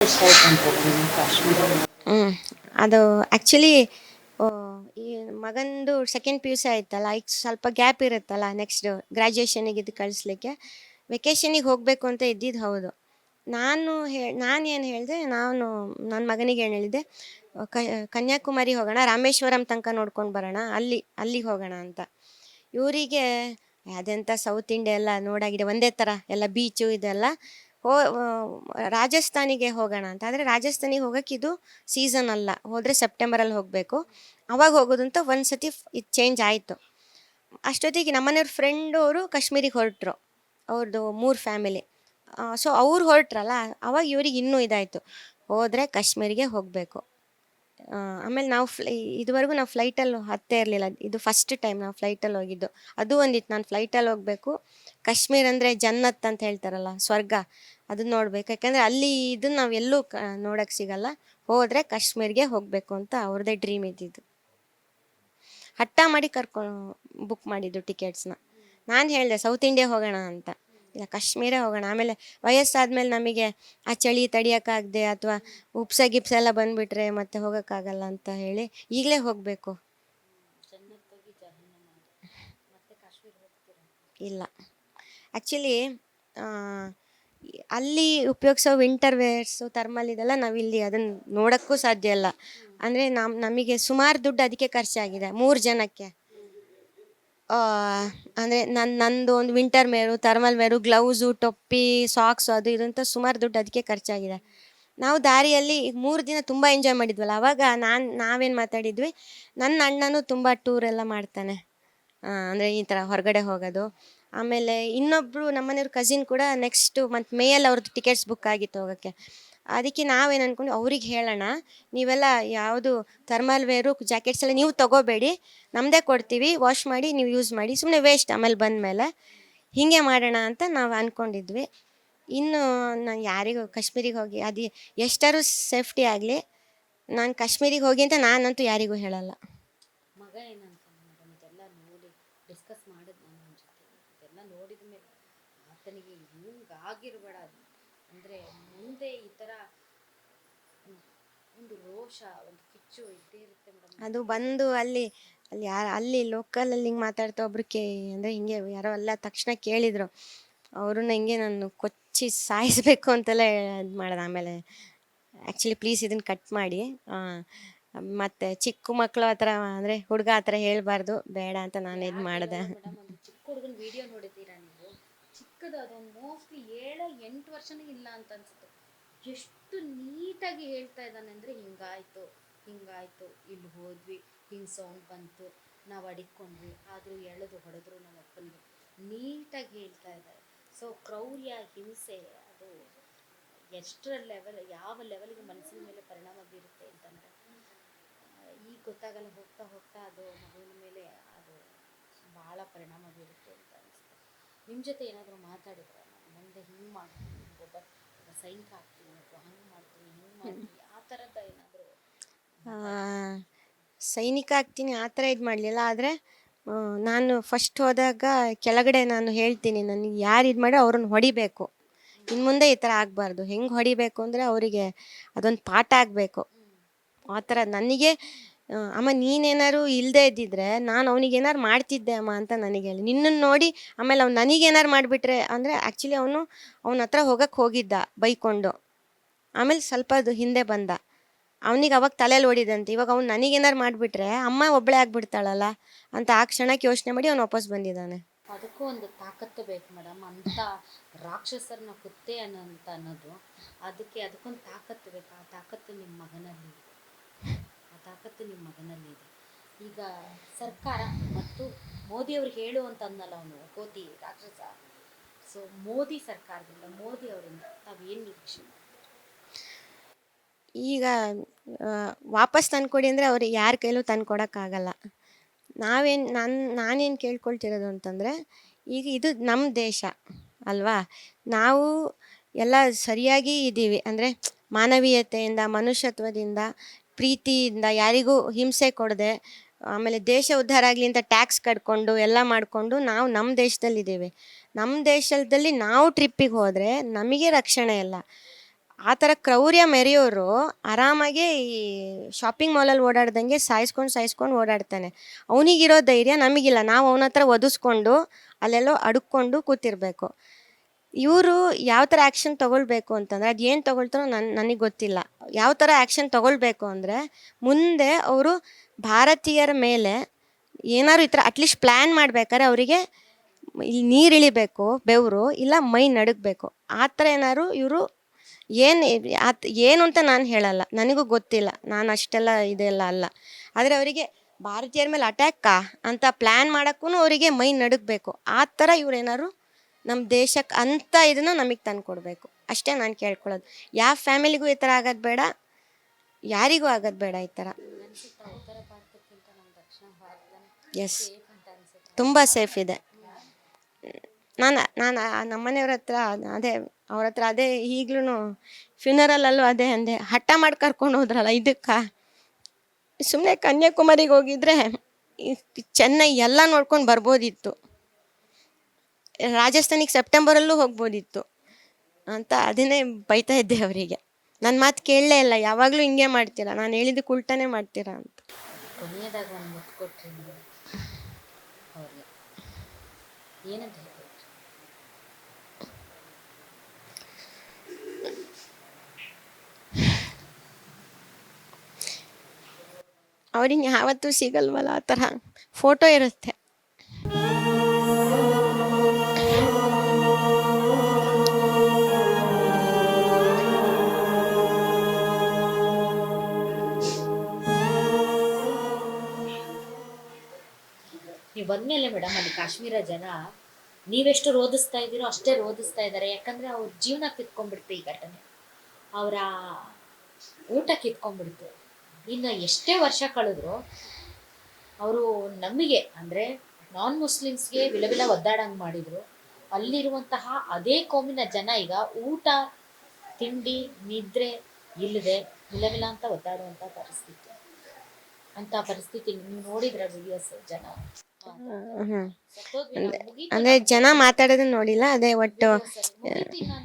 ಇಷ್ಟ ಆಯ್ತಂತಲ್ಲ ನೀವು ಕಾಶ್ಮೀರ? ಹ್ಞೂ ಅದು ಆ್ಯಕ್ಚುಲಿ ಈ ಮಗಂದು ಸೆಕೆಂಡ್ ಪಿ ಯು ಸಿ ಆಯ್ತಲ್ಲ, ಈಗ ಸ್ವಲ್ಪ ಗ್ಯಾಪ್ ಇರುತ್ತಲ್ಲ ನೆಕ್ಸ್ಟ್ ಗ್ರ್ಯಾಜುಯೇಷನಿಗೆ ಇದು ಕಳಿಸ್ಲಿಕ್ಕೆ. ವೆಕೇಷನಿಗೆ ಹೋಗಬೇಕು ಅಂತ ಇದ್ದಿದ್ದು ಹೌದು. ನಾನೇನು ಹೇಳಿದೆ, ನನ್ನ ಮಗನಿಗೆ ಏನು ಹೇಳಿದೆ, ಕನ್ಯಾಕುಮಾರಿ ಹೋಗೋಣ, ರಾಮೇಶ್ವರಂ ತನಕ ನೋಡ್ಕೊಂಡು ಬರೋಣ, ಅಲ್ಲಿಗೆ ಹೋಗೋಣ ಅಂತ. ಇವರಿಗೆ ಅದೆಂಥ ಸೌತ್ ಇಂಡಿಯಾ ಎಲ್ಲ ನೋಡಾಗಿದೆ, ಒಂದೇ ಥರ ಎಲ್ಲ ಬೀಚು ಇದೆಲ್ಲ. ಹೋ ರಾಜಸ್ಥಾನಿಗೆ ಹೋಗೋಣ ಅಂತ. ಆದರೆ ರಾಜಸ್ಥಾನಿಗೆ ಹೋಗೋಕ್ಕೆ ಇದು ಸೀಸನ್ ಅಲ್ಲ, ಹೋದರೆ ಸೆಪ್ಟೆಂಬರಲ್ಲಿ ಹೋಗಬೇಕು. ಅವಾಗ ಹೋಗೋದು ಅಂತ ಒಂದು ಸತಿ ಇದು ಚೇಂಜ್ ಆಯಿತು. ಅಷ್ಟೊತ್ತಿಗೆ ನಮ್ಮನೆಯವ್ರ ಫ್ರೆಂಡವರು ಕಾಶ್ಮೀರಿಗೆ ಹೊರಟರು, ಅವ್ರದ್ದು 3 ಫ್ಯಾಮಿಲಿ. ಸೊ ಅವ್ರು ಹೊರಟ್ರಲ್ಲ, ಅವಾಗ ಇವ್ರಿಗೆ ಇನ್ನೂ ಇದಾಯಿತು, ಹೋದರೆ ಕಾಶ್ಮೀರಿಗೆ ಹೋಗಬೇಕು. ಆಮೇಲೆ ಇದುವರೆಗೂ ನಾವು ಫ್ಲೈಟಲ್ಲಿ ಹತ್ತೇ ಇರಲಿಲ್ಲ, ಇದು ಫಸ್ಟ್ ಟೈಮ್ ನಾವು ಫ್ಲೈಟಲ್ಲಿ ಹೋಗಿದ್ದು. ಅದು ಒಂದಿತ್ತು, ನಾನು ಫ್ಲೈಟಲ್ಲಿ ಹೋಗಬೇಕು, ಕಾಶ್ಮೀರ ಅಂದರೆ ಜನ್ನತ್ ಅಂತ ಹೇಳ್ತಾರಲ್ಲ, ಸ್ವರ್ಗ, ಅದನ್ನ ನೋಡ್ಬೇಕು. ಯಾಕಂದರೆ ಅಲ್ಲಿ ಇದನ್ನು ನಾವು ಎಲ್ಲೂ ನೋಡೋಕ್ಕೆ ಸಿಗಲ್ಲ. ಹೋದರೆ ಕಾಶ್ಮೀರಿಗೆ ಹೋಗಬೇಕು ಅಂತ ಅವ್ರದ್ದೇ ಡ್ರೀಮ್ ಇದ್ದಿದ್ದು. ಹಠ ಮಾಡಿ ಬುಕ್ ಮಾಡಿದ್ದು ಟಿಕೆಟ್ಸ್ನ. ನಾನು ಹೇಳಿದೆ ಸೌತ್ ಇಂಡಿಯಾ ಹೋಗೋಣ ಅಂತ, ಇಲ್ಲ ಕಾಶ್ಮೀರ ಹೋಗೋಣ. ಆಮೇಲೆ ವಯಸ್ಸಾದ್ಮೇಲೆ ನಮಗೆ ಆ ಚಳಿ ತಡಿಯೋಕ್ಕಾಗದೆ ಅಥವಾ ಉಪ್ಸ ಗಿಪ್ಸ ಎಲ್ಲ ಬಂದುಬಿಟ್ರೆ ಮತ್ತೆ ಹೋಗೋಕ್ಕಾಗಲ್ಲ ಅಂತ ಹೇಳಿ ಈಗಲೇ ಹೋಗಬೇಕು. ಇಲ್ಲ, ಆ್ಯಕ್ಚುಲಿ ಅಲ್ಲಿ ಉಪಯೋಗಿಸೋ ವಿಂಟರ್ ವೇರ್ಸು ಥರ್ಮಲ್ ಇದೆಲ್ಲ ನಾವಿಲ್ಲಿ ಅದನ್ನು ನೋಡೋಕ್ಕೂ ಸಾಧ್ಯ ಇಲ್ಲ. ಅಂದರೆ ನಮಗೆ ಸುಮಾರು ದುಡ್ಡು ಅದಕ್ಕೆ ಖರ್ಚಾಗಿದೆ 3 ಜನಕ್ಕೆ. ಅಂದರೆ ನಂದು ಒಂದು winter wear, thermal wear, gloves, ಟೊಪ್ಪಿ, ಸಾಕ್ಸು, ಅದು ಇದು ಅಂತ ಸುಮಾರು ದುಡ್ಡು ಅದಕ್ಕೆ ಖರ್ಚಾಗಿದೆ. ನಾವು ದಾರಿಯಲ್ಲಿ 3 ದಿನ ತುಂಬ ಎಂಜಾಯ್ ಮಾಡಿದ್ವಲ್ಲ, ಆವಾಗ ನಾವೇನು ಮಾತಾಡಿದ್ವಿ, ನನ್ನ ಅಣ್ಣನೂ ತುಂಬ ಟೂರೆಲ್ಲ ಮಾಡ್ತಾನೆ, ಅಂದರೆ ಈ ಥರ ಹೊರಗಡೆ ಹೋಗೋದು. ಆಮೇಲೆ ಇನ್ನೊಬ್ಬರು ನಮ್ಮನೆಯವ್ರ ಕಸಿನ್ ಕೂಡ ನೆಕ್ಸ್ಟ್ ಮಂತ್ ಮೇಯಲ್ಲಿ ಅವ್ರದ್ದು ಟಿಕೆಟ್ಸ್ ಬುಕ್ ಆಗಿತ್ತು ಹೋಗೋಕ್ಕೆ. ಅದಕ್ಕೆ ನಾವೇನು ಅಂದ್ಕೊಂಡು, ಅವ್ರಿಗೆ ಹೇಳೋಣ, ನೀವೆಲ್ಲ ಯಾವುದು ಥರ್ಮಲ್ ವೇರು ಜಾಕೆಟ್ಸ್ ಎಲ್ಲ ನೀವು ತೊಗೋಬೇಡಿ, ನಮ್ಮದೇ ಕೊಡ್ತೀವಿ, ವಾಶ್ ಮಾಡಿ ನೀವು ಯೂಸ್ ಮಾಡಿ, ಸುಮ್ಮನೆ ವೇಸ್ಟ್ ಆಮೇಲೆ ಬಂದಮೇಲೆ, ಹೀಗೆ ಮಾಡೋಣ ಅಂತ ನಾವು ಅಂದ್ಕೊಂಡಿದ್ವಿ. ಇನ್ನು ನಾನು ಯಾರಿಗೂ ಕಾಶ್ಮೀರಿಗೆ ಹೋಗಿ ಅದು ಎಷ್ಟಾದ್ರೂ ಸೇಫ್ಟಿ ಆಗಲಿ, ನಾನು ಕಾಶ್ಮೀರಿಗೆ ಹೋಗಿ ಅಂತ ನಾನಂತೂ ಯಾರಿಗೂ ಹೇಳಲ್ಲ. ಮಗ ಏನಂತ ಮೇಡಮ್ ಇದೆಲ್ಲ ನೋಡಿ ಡಿಸ್ಕಸ್ ಮಾಡಿದ್ ನನ್ನ ಜೊತೆ, ಇದೆಲ್ಲ ನೋಡಿದ ಮೇಲೆ ಆತನಿಗೆ ಹಿಂಗಾಗಿರ್ಬೇಡ, ಅಂದರೆ ಮುಂದೆ ಈ ಥರ ಒಂದು ರೋಷ, ಒಂದು ಕಿಚ್ಚು ಇದ್ದೇ ಇರುತ್ತೆ ಮೇಡಮ್. ಅದು ಬಂದು ಅಲ್ಲಿ ಲೋಕಲಲ್ಲಿ ಹಿಂಗೆ ಮಾತಾಡ್ತಾ ಒಬ್ರು ಅಂದರೆ ಹಿಂಗೆ ಯಾರೋ ಎಲ್ಲ ತಕ್ಷಣ ಕೇಳಿದರು, ಅವ್ರನ್ನ ಹಿಂಗೆ ನಾನು ಕೊಚ್ಚಿ ಸಾಯಿಸಬೇಕು ಅಂತೆಲ್ಲ ಇದು ಮಾಡಿದೆ. ಆಮೇಲೆ ಆ್ಯಕ್ಚುಲಿ ಪ್ಲೀಸ್ ಇದನ್ನು ಕಟ್ ಮಾಡಿ, ಮತ್ತು ಚಿಕ್ಕ ಮಕ್ಕಳು ಆ ಥರ ಅಂದರೆ ಹುಡುಗ ಆ ಥರ ಹೇಳಬಾರ್ದು, ಬೇಡ ಅಂತ ನಾನು ಇದು ಮಾಡಿದೆ. ಮೇಡಮ್ ಒಂದು ಚಿಕ್ಕ ಹುಡುಗನ ವಿಡಿಯೋ ನೋಡಿದ್ದೀರಾ ನೀವು? ಚಿಕ್ಕದು, ಅದೊಂದು ಮೋಸ್ಟ್ಲಿ 7-8 ವರ್ಷನೇ ಇಲ್ಲ ಅಂತ ಅನ್ಸುತ್ತೆ. ಎಷ್ಟು ನೀಟಾಗಿ ಹೇಳ್ತಾ ಇದ್ದಾನೆ ಅಂದರೆ, ಹಿಂಗಾಯಿತು, ಇಲ್ಲಿ ಹೋದ್ವಿ, ಹಿಂಗೆ ಸೌಂಡ್ ಬಂತು, ನಾವು ಅಡಿಕೊಂಡ್ವಿ, ಆದರೂ ಎಳೆದು ಹೊಡೆದ್ರು ನಮ್ಮ ಅಪ್ಪನಿಗೆ, ನೀಟಾಗಿ ಹೇಳ್ತಾ ಇದ್ದಾರೆ. ಸೊ ಕ್ರೌರ್ಯ, ಹಿಂಸೆ ಅದು ಎಷ್ಟರ ಲೆವೆಲ್, ಯಾವ ಲೆವೆಲ್ಗೆ ಮನಸ್ಸಿನ ಮೇಲೆ ಪರಿಣಾಮ ಬೀರುತ್ತೆ ಅಂತಂದರೆ ಈಗ ಗೊತ್ತಾಗಲ್ಲ, ಹೋಗ್ತಾ ಹೋಗ್ತಾ ಅದು ಮಗುವಿನ ಮೇಲೆ ಅದು ಭಾಳ ಪರಿಣಾಮ ಬೀರುತ್ತೆ ಅಂತ ಅನಿಸುತ್ತೆ. ನಿಮ್ಮ ಜೊತೆ ಏನಾದರೂ ಮಾತಾಡಿದ್ರೆ, ನಾನು ಮುಂದೆ ಹಿಂಗೆ ಮಾಡ್ತೀನಿ, ಒಬ್ಬ ಸೈನಿಕ ಆಗ್ತೀನಿ, ಅಥವಾ ಹಂಗೆ ಮಾಡ್ತೀನಿ, ಹಿಂಗೆ ಮಾಡ್ತೀನಿ, ಆ ಥರದ ಏನಾದರೂ? ಸೈನಿಕ ಆಗ್ತೀನಿ ಆ ಥರ ಇದು ಮಾಡಲಿಲ್ಲ. ಆದರೆ ನಾನು ಫಸ್ಟ್ ಹೋದಾಗ ಕೆಳಗಡೆ ನಾನು ಹೇಳ್ತೀನಿ, ನನಗೆ ಯಾರು ಇದು ಮಾಡಿ ಅವ್ರನ್ನ ಹೊಡಿಬೇಕು, ಇನ್ನು ಮುಂದೆ ಈ ಥರ ಆಗಬಾರ್ದು. ಹೆಂಗೆ ಹೊಡಿಬೇಕು ಅಂದರೆ ಅವರಿಗೆ ಅದೊಂದು ಪಾಠ ಆಗಬೇಕು. ಆ ಥರ ನನಗೆ ಅಮ್ಮ ನೀನೇನಾರು ಇಲ್ಲದೆ ಇದ್ದಿದ್ರೆ ನಾನು ಅವನಿಗೇನಾರು ಮಾಡ್ತಿದ್ದೆ ಅಮ್ಮ ಅಂತ ನನಗೆ ಹೇಳಿ. ನಿನ್ನನ್ನು ನೋಡಿ ಆಮೇಲೆ ಅವ್ನು ನನಗೇನಾರು ಮಾಡಿಬಿಟ್ರೆ, ಅಂದರೆ ಆ್ಯಕ್ಚುಲಿ ಅವನ ಹತ್ರ ಹೋಗಿದ್ದ ಬೈಕೊಂಡು, ಆಮೇಲೆ ಸ್ವಲ್ಪ ಅದು ಹಿಂದೆ ಬಂದ, ಅವನಿಗೆ ಅವಾಗ ತಲೆಯಲ್ಲಿ ಓಡಿದಂತೆ, ಇವಾಗ ಅವ್ನು ನನಗೇನಾರು ಮಾಡಿಬಿಟ್ರೆ ಅಮ್ಮ ಒಬ್ಬಳೇ ಆಗಿಬಿಡ್ತಾಳಲ್ಲ ಅಂತ ಆ ಕ್ಷಣಕ್ಕೆ ಯೋಚನೆ ಮಾಡಿ ಅವ್ನು ವಾಪಸ್ ಬಂದಿದ್ದಾನೆ. ಅದಕ್ಕೂ ಒಂದು ತಾಕತ್ತು ಬೇಕು ಮೇಡಮ್, ಅಂಥ ರಾಕ್ಷಸರನ್ನ ಕುತ್ತೆ ಅನ್ನೋದು, ಅದಕ್ಕೊಂದು ತಾಕತ್ತು ಬೇಕು. ಆ ತಾಕತ್ತು ನಿಮ್ಮ ಮಗನಲ್ಲಿದೆ, ಈಗ ಸರ್ಕಾರ ಮತ್ತು ಮೋದಿಯವ್ರು ಹೇಳುವಂತ ಅನ್ನಲ್ಲ, ಅವನು ಕೋತಿ ರಾಕ್ಷಸ. ಸೊ ಮೋದಿ ಸರ್ಕಾರದಿಂದ, ಮೋದಿ ಅವರಿಂದ ತಾವೇನು ನಿರೀಕ್ಷೆ ಮಾಡ್ತೀವಿ? ಈಗ ವಾಪಸ್ ತಂದ್ಕೊಡಿ ಅಂದರೆ ಅವ್ರು ಯಾರ ಕೈಲೂ ತಂದ್ಕೊಡೋಕ್ಕಾಗಲ್ಲ. ನಾನೇನು ಕೇಳ್ಕೊಳ್ತಿರೋದು ಅಂತಂದರೆ, ಈಗ ಇದು ನಮ್ಮ ದೇಶ ಅಲ್ವಾ, ನಾವು ಎಲ್ಲ ಸರಿಯಾಗಿ ಇದ್ದೀವಿ, ಅಂದರೆ ಮಾನವೀಯತೆಯಿಂದ, ಮನುಷ್ಯತ್ವದಿಂದ, ಪ್ರೀತಿಯಿಂದ, ಯಾರಿಗೂ ಹಿಂಸೆ ಕೊಡದೆ, ಆಮೇಲೆ ದೇಶ ಉದ್ಧಾರ ಆಗಲಿ ಅಂತ ಟ್ಯಾಕ್ಸ್ ಕಟ್ಕೊಂಡು ಎಲ್ಲ ಮಾಡಿಕೊಂಡು ನಾವು ನಮ್ಮ ದೇಶದಲ್ಲಿದ್ದೀವಿ. ನಮ್ಮ ದೇಶದಲ್ಲಿ ನಾವು ಟ್ರಿಪ್ಪಿಗೆ ಹೋದರೆ ನಮಗೆ ರಕ್ಷಣೆ ಇಲ್ಲ. ಆ ಥರ ಕ್ರೌರ್ಯ ಮೆರೆಯೋರು ಆರಾಮಾಗಿ ಈ ಶಾಪಿಂಗ್ ಮಾಲಲ್ಲಿ ಓಡಾಡ್ದಂಗೆ ಸಾಯಿಸ್ಕೊಂಡು ಓಡಾಡ್ತಾನೆ. ಅವನಿಗಿರೋ ಧೈರ್ಯ ನಮಗಿಲ್ಲ. ನಾವು ಅವನ ಹತ್ರ ಒದಿಸ್ಕೊಂಡು ಅಲ್ಲೆಲ್ಲೋ ಅಡುಕ್ಕೊಂಡು ಕೂತಿರ್ಬೇಕು. ಇವರು ಯಾವ ಥರ ಆ್ಯಕ್ಷನ್ ತೊಗೊಳ್ಬೇಕು ಅಂತಂದರೆ, ಅದು ಏನು ತೊಗೊಳ್ತಾರೋ ನನಗೆ ಗೊತ್ತಿಲ್ಲ. ಯಾವ ಥರ ಆ್ಯಕ್ಷನ್ ತೊಗೊಳ್ಬೇಕು ಅಂದರೆ, ಮುಂದೆ ಅವರು ಭಾರತೀಯರ ಮೇಲೆ ಏನಾದ್ರು ಈ ಥರ ಅಟ್ಲೀಸ್ಟ್ ಪ್ಲ್ಯಾನ್ ಮಾಡ್ಬೇಕಾದ್ರೆ ಅವರಿಗೆ ಇಲ್ಲಿ ನೀರು ಇಳಿಬೇಕು, ಬೆವರು, ಇಲ್ಲ ಮೈ ನಡುಗಬೇಕು. ಆ ಥರ ಏನಾದ್ರು ಇವರು ಏನು ಅಂತ ನಾನು ಹೇಳಲ್ಲ, ನನಗೂ ಗೊತ್ತಿಲ್ಲ, ನಾನು ಅಷ್ಟೆಲ್ಲ ಇದೆಲ್ಲ ಅಲ್ಲ. ಆದರೆ ಅವರಿಗೆ ಭಾರತೀಯರ ಮೇಲೆ ಅಟ್ಯಾಕಾ ಅಂತ ಪ್ಲ್ಯಾನ್ ಮಾಡೋಕ್ಕೂ ಅವರಿಗೆ ಮೈ ನಡುಗಬೇಕು. ಆ ಥರ ಇವ್ರೇನಾದ್ರು ನಮ್ಮ ದೇಶಕ್ಕೆ ಅಂಥ ಇದನ್ನು ನಮಗೆ ತಂದು ಕೊಡಬೇಕು. ಅಷ್ಟೇ ನಾನು ಕೇಳ್ಕೊಳ್ಳೋದು. ಯಾವ ಫ್ಯಾಮಿಲಿಗೂ ಈ ಥರ ಆಗೋದು ಬೇಡ, ಯಾರಿಗೂ ಆಗೋದು ಬೇಡ ಈ ಥರ. ಉತ್ತರ ಭಾರತಕ್ಕಿಂತ ನಮ್ಮ ದಕ್ಷಿಣ ಭಾರತ ಎಸ್, ಸೇಫ್ ಅಂತ ಅನ್ಸುತ್ತೆ. ತುಂಬ ಸೇಫ್ ಇದೆ. ನಾನು ನಮ್ಮನೆಯವ್ರ ಹತ್ರ ಅವ್ರ ಹತ್ರ ಈಗಲೂ ಫ್ಯೂನರಲಲ್ಲೂ ಅಂದೆ, ಹಠ ಮಾಡಿ ಕರ್ಕೊಂಡು ಹೋದ್ರಲ್ಲ ಇದಕ್ಕೆ. ಸುಮ್ಮನೆ ಕನ್ಯಾಕುಮಾರಿಗೆ ಹೋಗಿದ್ರೆ ಚೆನ್ನೈ ಎಲ್ಲ ನೋಡ್ಕೊಂಡು ಬರ್ಬೋದಿತ್ತು, ರಾಜಸ್ಥಾನಿಗೆ ಸೆಪ್ಟೆಂಬರಲ್ಲೂ ಹೋಗ್ಬೋದಿತ್ತು ಅಂತ ಅದನ್ನೇ ಬೈತಾ ಇದ್ದೆ ಅವರಿಗೆ. ನನ್ನ ಮಾತು ಕೇಳಲೇ ಇಲ್ಲ, ಯಾವಾಗಲೂ ಹಿಂಗೆ ಮಾಡ್ತೀರಾ, ನಾನು ಹೇಳಿದ್ದಕ್ಕೆ ಉಲ್ಟಾನೇ ಮಾಡ್ತೀರಾ ಅಂತ. ಕೊನೆಯದಾಗ ಒಂದು ಮುತ್ತು ಕೊಟ್ರಿ ಅವ್ರಿಗೆ ಏನಂತ ಹೇಳ್ಕೊಟ್ರಿ? ಅವ್ರಿಗೆ ಯಾವತ್ತೂ ಸಿಗಲ್ವಲ್ಲ ಆ ಥರ ಫೋಟೋ ಇರುತ್ತೆ. ನೀವು ಬಂದಮೇಲೆ ಮೇಡಮ್ ಅಲ್ಲಿ ಕಾಶ್ಮೀರ ಜನ ನೀವೆಷ್ಟು ರೋಧಿಸ್ತಾ ಇದ್ದೀರೋ ಅಷ್ಟೇ ರೋಧಿಸ್ತಾ ಇದ್ದಾರೆ. ಯಾಕಂದರೆ ಅವ್ರ ಜೀವನ ಕಿತ್ಕೊಂಡ್ಬಿಡ್ತು ಈ ಘಟನೆ, ಅವರ ಊಟ ಕಿತ್ಕೊಂಡ್ಬಿಡ್ತು. ಇನ್ನು ಎಷ್ಟೇ ವರ್ಷ ಕಳೆದ್ರು ಅವರು ನಮಗೆ ಅಂದರೆ ನಾನ್ ಮುಸ್ಲಿಮ್ಸ್ಗೆ ವಿಲವಿಲ ಒದ್ದಾಡಂಗೆ ಮಾಡಿದರು. ಅಲ್ಲಿರುವಂತಹ ಅದೇ ಕೋಮಿನ ಜನ ಈಗ ಊಟ ತಿಂಡಿ ನಿದ್ರೆ ಇಲ್ಲದೆ ವಿಲವಿಲ ಅಂತ ಒದ್ದಾಡುವಂಥ ಪರಿಸ್ಥಿತಿ. ಅಂಥ ಪರಿಸ್ಥಿತಿ ನೀವು ನೋಡಿದ್ರ ವಿಡಿಯೋಸ್ ಜನ ಅಂದರೆ ಜನ ಮಾತಾಡೋದನ್ನ ನೋಡಿಲ್ಲ. ಅದೇ ಒಟ್ಟು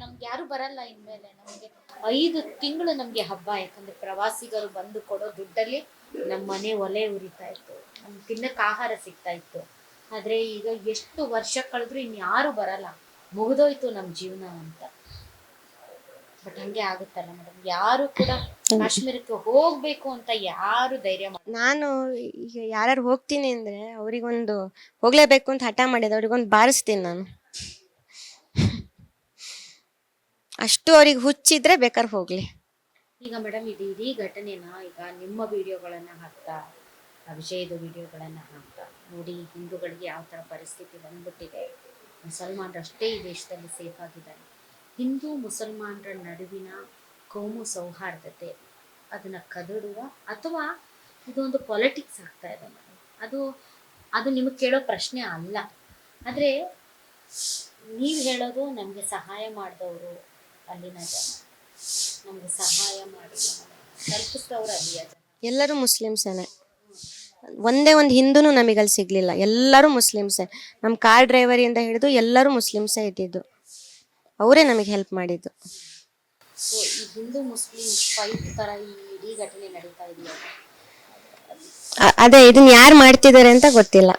ನಮ್ಗೆ ಯಾರು ಬರಲ್ಲ ಇನ್ಮೇಲೆ, ನಮಗೆ 5 ತಿಂಗಳು ನಮ್ಗೆ ಹಬ್ಬ. ಯಾಕಂದ್ರೆ ಪ್ರವಾಸಿಗರು ಬಂದು ಕೊಡೋ ದುಡ್ಡಲ್ಲಿ ನಮ್ಮ ಮನೆ ಒಲೆ ಉರಿತಾ ಇತ್ತು, ನಮ್ಗೆ ತಿನ್ನಕ್ಕೆ ಆಹಾರ ಸಿಗ್ತಾ ಇತ್ತು. ಆದ್ರೆ ಈಗ ಎಷ್ಟು ವರ್ಷ ಕಳೆದ್ರು ಇನ್ಯಾರು ಬರಲ್ಲ, ಮುಗಿದೋಯ್ತು ನಮ್ಮ ಜೀವನ ಅಂತ. ಬಟ್ ಹಂಗೆ ಆಗುತ್ತಲ್ಲ ಮೇಡಮ್, ಯಾರು ಕೂಡ ಕಾಶ್ಮೀರಕ್ಕೆ ಹೋಗ್ಬೇಕು ಅಂತ ಯಾರು ಧೈರ್ಯ ಮಾಡಿ. ನಾನು ಈಗ ಯಾರು ಹೋಗ್ತೀನಿ ಅಂದರೆ ಅವ್ರಿಗೊಂದು ಹೋಗ್ಲೇಬೇಕು ಅಂತ ಹಠ ಮಾಡಿದೆ, ಅವ್ರಿಗೊಂದು ಬಾರಿಸ್ತೀನಿ ನಾನು. ಅಷ್ಟು ಅವ್ರಿಗೆ ಹುಚ್ಚಿದ್ರೆ ಬೇಕಾದ್ರೆ ಹೋಗ್ಲಿ. ಈಗ ಮೇಡಮ್ ಇದು ಇಡೀ ಘಟನೆನ ಈಗ ನಿಮ್ಮ ವಿಡಿಯೋಗಳನ್ನು ಹಾಕ್ತಾ, ವಿಷಯದ ವಿಡಿಯೋಗಳನ್ನು ಹಾಕ್ತಾ ನೋಡಿ ಹಿಂದೂಗಳಿಗೆ ಯಾವ ಥರ ಪರಿಸ್ಥಿತಿ ಬಂದ್ಬಿಟ್ಟಿದೆ. ಮುಸಲ್ಮಾನರು ಅಷ್ಟೇ ಈ ದೇಶದಲ್ಲಿ ಸೇಫ್ ಆಗಿದ್ದಾರೆ. ಹಿಂದೂ ಮುಸಲ್ಮಾನರ ನಡುವಿನ ಕೋಮು ಸೌಹಾರ್ದತೆ ಅದನ್ನು ಕದಡುವ ಅಥವಾ ಇದೊಂದು ಪೊಲಿಟಿಕ್ಸ್ ಆಗ್ತಾ ಇದೆ ಮೇಡಮ್. ಅದು ನಿಮಗೆ ಕೇಳೋ ಪ್ರಶ್ನೆ ಅಲ್ಲ. ಆದರೆ ನೀವು ಹೇಳೋದು ನಮಗೆ ಸಹಾಯ ಮಾಡಿದವರು ಅಲ್ಲಿನ ಜನ, ನಮಗೆ ಸಹಾಯ ಮಾಡಿಲ್ಲ ಕಲ್ಪಿಸಿದವರು ಅಲ್ಲಿಯ ಜನ ಎಲ್ಲರೂ ಮುಸ್ಲಿಮ್ಸೇನೆ. ಒಂದೇ ಒಂದು ಹಿಂದೂನು ನಮಗಲ್ಲಿ ಸಿಗಲಿಲ್ಲ, ಎಲ್ಲರೂ ಮುಸ್ಲಿಮ್ಸೇ. ನಮ್ಮ ಕಾರ್ ಡ್ರೈವರಿಂದ ಹಿಡಿದು ಎಲ್ಲರೂ ಮುಸ್ಲಿಮ್ಸೇ ಇದ್ದಿದ್ದು, ಅವರೇ ನಮಗೆ ಹೆಲ್ಪ್ ಮಾಡಿದ್ದು. ಸೊ ಈ ಹಿಂದೂ ಮುಸ್ಲಿಂ ಫೈಟ್ ಥರ ಈ ಇಡೀ ಘಟನೆ ನಡೀತಾ ಇದೆಯಲ್ಲ, ಅದೇ ಇದನ್ನ ಯಾರು ಮಾಡ್ತಿದ್ದಾರೆ ಅಂತ ಗೊತ್ತಿಲ್ಲ.